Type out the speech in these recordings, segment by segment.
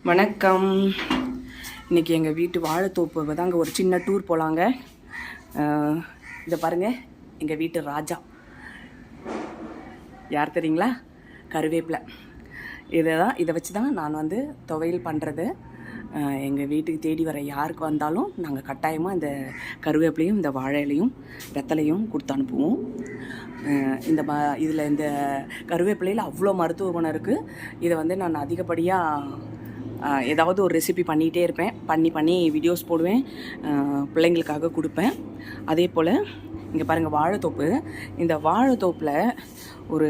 வணக்கம். இன்றைக்கி எங்கள் வீட்டு வாழைத்தோப்பு தாங்க ஒரு சின்ன டூர் போகலாங்க. இதை பாருங்கள், எங்கள் வீட்டு ராஜா யார் தெரியுங்களா? கருவேப்பிலை. இதை வச்சு தான் நான் வந்து துவையல் பண்ணுறது. எங்கள் வீட்டுக்கு தேடி வர யாருக்கு வந்தாலும் நாங்கள் கட்டாயமாக இந்த கருவேப்பிலையும் இந்த வாழை இலையும் வெத்தலையும் கொடுத்து அனுப்புவோம். இதில் இந்த கருவேப்பிலையில் அவ்வளோ மருத்துவ குணம் இருக்குது. இதை வந்து நான் அதிகப்படியாக ஏதாவது ஒரு ரெசிபி பண்ணிகிட்டே இருப்பேன். பண்ணி வீடியோஸ் போடுவேன், பிள்ளைங்களுக்காக கொடுப்பேன். அதே போல் இங்கே பாருங்கள், வாழைத்தோப்பு. இந்த வாழைத்தோப்பில் ஒரு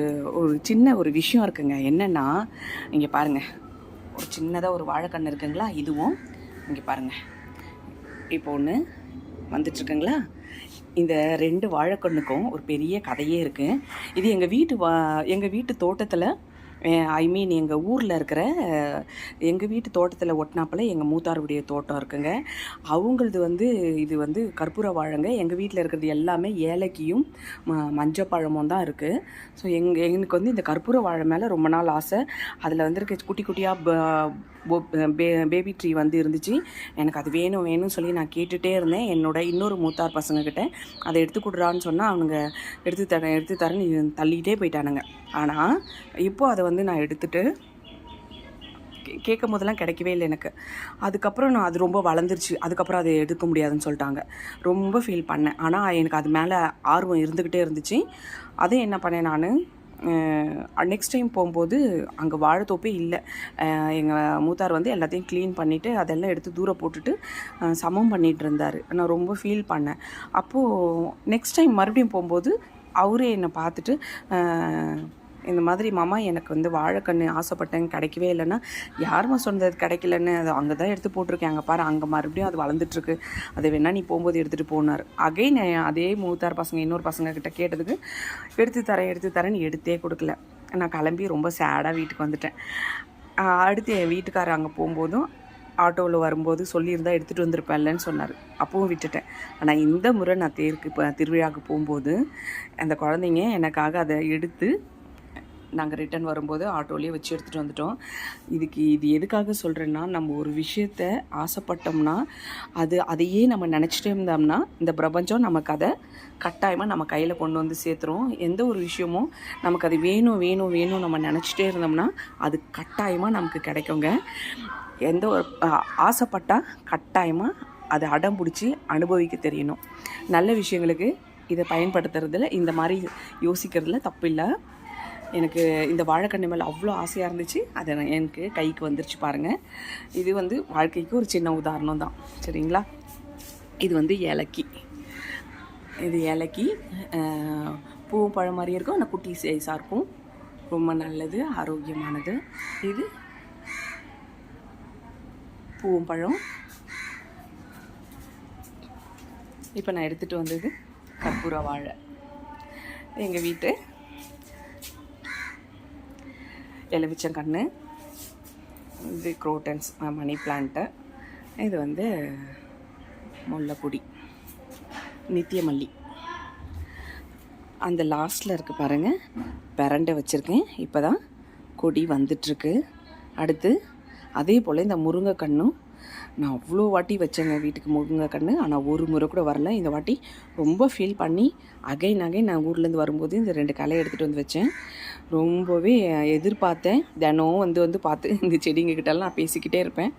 சின்ன ஒரு விஷயம் இருக்குங்க. என்னென்னா, இங்கே பாருங்கள், ஒரு சின்னதாக ஒரு வாழைக்கன்று இருக்குங்களா? இதுவும் இங்கே பாருங்கள், இப்போ ஒன்று வந்துட்டுருக்குங்களா? இந்த 2 வாழைக்கன்றுக்கும் ஒரு பெரிய கதையே இருக்குது. இது எங்கள் வீட்டு தோட்டத்தில், எங்கள் ஊரில் இருக்கிற எங்கள் வீட்டு தோட்டத்தில் ஒட்டினாப்பில் எங்கள் மூத்தாருடைய தோட்டம் இருக்குங்க. அவங்களது வந்து இது வந்து கற்பூர வாழைங்க. எங்கள் வீட்டில் இருக்கிறது எல்லாமே ஏலக்கியும் மஞ்சப்பழமும் தான் இருக்குது. ஸோ எனக்கு வந்து இந்த கற்பூர வாழை மேலே ரொம்ப நாள் ஆசை. அதில் வந்து இருக்க குட்டி குட்டியாக பேபி ட்ரீ வந்து இருந்துச்சு. எனக்கு அது வேணும்னு சொல்லி நான் கேட்டுகிட்டே இருந்தேன். என்னோட இன்னொரு மூத்தார் பசங்கக்கிட்ட அதை எடுத்து கொடுறான்னு சொன்னால் அவனுங்க எடுத்து தரேன்னு தள்ளிகிட்டே போயிட்டானுங்க. ஆனால் இப்போது அதை வந்து நான் எடுத்துகிட்டு கேட்கும் போதெல்லாம் கிடைக்கவே இல்லை எனக்கு. அதுக்கப்புறம் நான் அது ரொம்ப வளர்ந்துருச்சு. அதுக்கப்புறம் அதை எடுக்க முடியாதுன்னு சொல்லிட்டாங்க. ரொம்ப ஃபீல் பண்ணேன். ஆனால் எனக்கு அது மேலே ஆர்வம் இருந்துக்கிட்டே இருந்துச்சு. அதே என்ன பண்ணேன், நான் நெக்ஸ்ட் டைம் போகும்போது அங்கே வாழைத்தோப்பே இல்லை. எங்கள் மூத்தார் வந்து எல்லாத்தையும் க்ளீன் பண்ணிவிட்டு அதெல்லாம் எடுத்து தூரம் போட்டுட்டு சமம் பண்ணிகிட்டு இருந்தார். நான் ரொம்ப ஃபீல் பண்ணேன். அப்போது நெக்ஸ்ட் டைம் மறுபடியும் போகும்போது அவரே என்னை பார்த்துட்டு, இந்த மாதிரி மாமா எனக்கு வந்து வாழைக்கன்று ஆசைப்பட்டேன், கிடைக்கவே இல்லைன்னா, யாருமா சொன்னது கிடைக்கலன்னு? அது அங்கே தான் எடுத்து போட்டிருக்கேன், அங்கே பாரு, அங்கே மறுபடியும் அது வளர்ந்துட்டுருக்கு, அதை வேணா நீ போகும்போது எடுத்துகிட்டு போனார். அகைன் அதே மூத்தார் பசங்க இன்னொரு பசங்கக்கிட்ட கேட்டதுக்கு எடுத்து தரேன்னு எடுத்தே கொடுக்கல. நான் கிளம்பி ரொம்ப சேடாக வீட்டுக்கு வந்துட்டேன். அடுத்து என் வீட்டுக்காரர் அங்கே போகும்போதும் ஆட்டோவில் வரும்போது சொல்லியிருந்தா எடுத்துகிட்டு வந்திருப்பேன்லன்னு சொன்னார். அப்பவும் விட்டுட்டேன். ஆனால் இந்த முறை நான் திருவிழாவுக்கு போகும்போது அந்த குழந்தைங்க எனக்காக அதை எடுத்து நாங்கள் ரிட்டன் வரும்போது ஆட்டோலேயே வச்சு எடுத்துகிட்டு வந்துட்டோம். இது எதுக்காக சொல்கிறேன்னா, நம்ம ஒரு விஷயத்தை ஆசைப்பட்டோம்னா அதையே நம்ம நினச்சிட்டே இருந்தோம்னா இந்த பிரபஞ்சம் நமக்கு அதை கட்டாயமாக நம்ம கையில் கொண்டு வந்து சேர்த்துரும். எந்த ஒரு விஷயமும் நமக்கு அது வேணும் நம்ம நினச்சிட்டே இருந்தோம்னா அது கட்டாயமாக நமக்கு கிடைக்குங்க. எந்த ஒரு ஆசைப்பட்டால் கட்டாயமாக அதை அடம் பிடிச்சி அனுபவிக்க தெரியணும். நல்ல விஷயங்களுக்கு இதை பயன்படுத்துறதுல, இந்த மாதிரி யோசிக்கிறதுல தப்பு இல்லை. எனக்கு இந்த வாழைக்கன்று மேலே அவ்வளோ ஆசையாக இருந்துச்சு. அதை எனக்கு கைக்கு வந்துருச்சு பாருங்கள். இது வந்து வாழ்க்கைக்கு ஒரு சின்ன உதாரணம் தான், சரிங்களா? இது வந்து ஏலக்கி. இது ஏலக்கி பூவும் பழம் மாதிரி இருக்கும், ஆனால் குட்டி சைஸாக இருக்கும். ரொம்ப நல்லது, ஆரோக்கியமானது. இது பூவும் பழம். இப்போ நான் எடுத்துகிட்டு வந்தது கற்பூர வாழை. எங்கள் வீட்டு எலுமிச்சங்கன்று. இது குரோட்டன்ஸ் மணி பிளான்ட்டு. இது வந்து முல்லைப்பொடி, நித்தியமல்லி. அந்த லாஸ்ட்டில் இருக்குது பாருங்கள், பிரண்டை வச்சுருக்கேன். இப்போ தான் கொடி வந்துட்டுருக்கு. அடுத்து அதே போல் இந்த முருங்கைக்கன்றும் நான் அவ்வளோ வாட்டி வச்சேங்க வீட்டுக்கு முருங்கைக்கன்று. ஆனால் ஒரு முறை கூட வரல. இந்த வாட்டி ரொம்ப ஃபீல் பண்ணி அகைன் நான் ஊர்லேருந்து வரும்போது இந்த 2 கலையை எடுத்துகிட்டு வந்து வச்சேன். ரொம்பவே எதிர்பார்த்தேன். தினம் வந்து பார்த்து இந்த செடிங்கக்கிட்டலாம் நான் பேசிக்கிட்டே இருப்பேன்.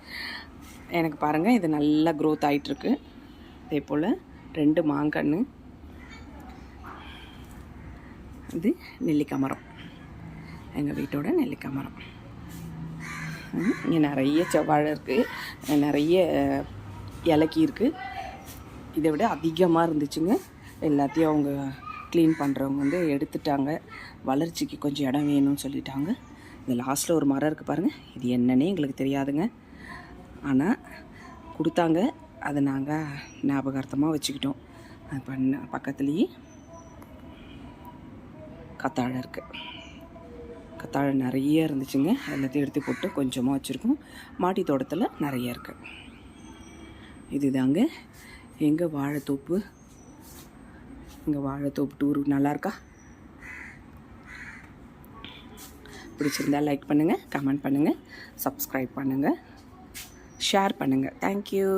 எனக்கு பாருங்கள், இது நல்லா க்ரோத் ஆகிட்டுருக்கு. அதே போல் 2 மாங்கன்று. இது நெல்லிக்காய் மரம், எங்கள் வீட்டோட நெல்லிக்காய் மரம். இங்கே நிறைய செவ்வாழை இருக்குது, நிறைய இலக்கி இருக்குது. இதை விட அதிகமாக இருந்துச்சுங்க. எல்லாத்தையும் அவங்க க்ளீன் பண்ணுறவங்க வந்து எடுத்துட்டாங்க. வளர்ச்சிக்கு கொஞ்சம் இடம் வேணும்னு சொல்லிட்டாங்க. இந்த லாஸ்ட்டில் ஒரு மரம் இருக்குது பாருங்கள், இது என்னன்னே எங்களுக்கு தெரியாதுங்க. ஆனால் கொடுத்தாங்க, அதை நாங்கள் ஞாபகார்த்தமாக வச்சுக்கிட்டோம். அது பக்கத்துலேயே கத்தாழை இருக்குது. கத்தாழை நிறைய இருந்துச்சுங்க. எல்லாத்தையும் எடுத்து போட்டு கொஞ்சமாக வச்சுருக்கோம். மாட்டி தோட்டத்தில் நிறைய இருக்குது. இது தாங்க எங்கள் வாழைத்தோப்பு. எங்கள் வாழைத்தோப்பு டூர் நல்லாயிருக்கா? பிடிச்சிருந்தால் லைக் பண்ணுங்கள், கமெண்ட் பண்ணுங்கள், சப்ஸ்கிரைப் பண்ணுங்கள். ஷேர் பண்ணுங்கள். தேங்க்யூ.